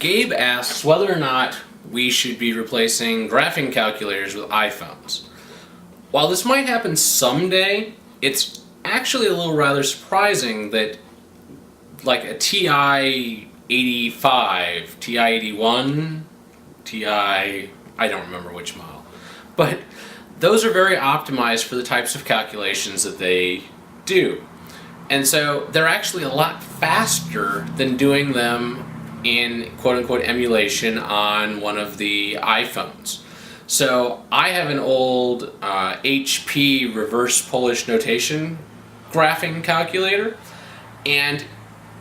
Gabe asks whether or not we should be replacing graphing calculators with iPhones. While this might happen someday, it's actually a little rather surprising that like a TI 85, TI 81, I don't remember which model, but those are very optimized for the types of calculations that they do. And so they're actually a lot faster than doing them in quote-unquote emulation on one of the iPhones. So I have an old HP reverse Polish notation graphing calculator, and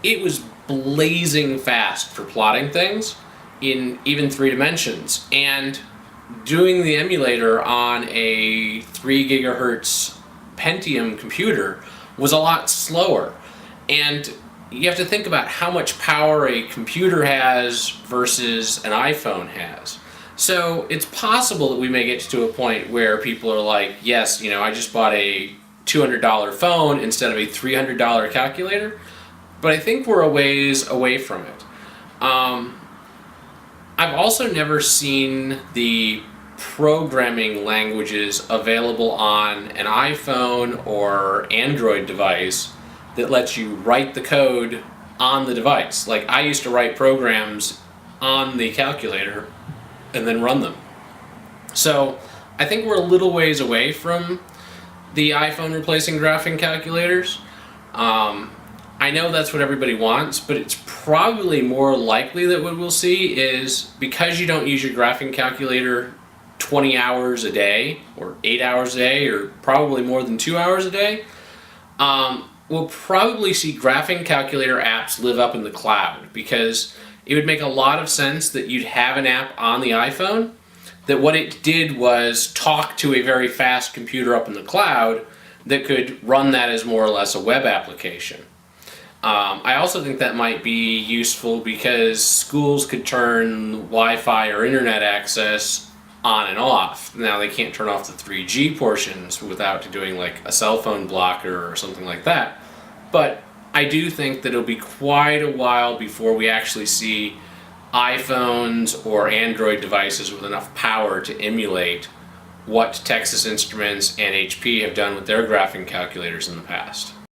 it was blazing fast for plotting things in even 3 dimensions. And doing the emulator on a 3 gigahertz Pentium computer was a lot slower. And you have to think about how much power a computer has versus an iPhone has. So it's possible that we may get to a point where people are like, yes, I just bought a $200 phone instead of a $300 calculator, but I think we're a ways away from it. I've also never seen the programming languages available on an iPhone or Android device that lets you write the code on the device. Like, I used to write programs on the calculator and then run them. So I think we're a little ways away from the iPhone replacing graphing calculators. I know that's what everybody wants, but it's probably more likely that what we'll see is, because you don't use your graphing calculator 20 hours a day, or 8 hours a day, or probably more than 2 hours a day, we'll probably see graphing calculator apps live up in the cloud, because it would make a lot of sense that you'd have an app on the iPhone that what it did was talk to a very fast computer up in the cloud that could run that as more or less a web application. I also think that might be useful because schools could turn Wi-Fi or internet access on and off. Now they can't turn off the 3G portions without doing like a cell phone blocker or something like that. But I do think that it'll be quite a while before we actually see iPhones or Android devices with enough power to emulate what Texas Instruments and HP have done with their graphing calculators in the past.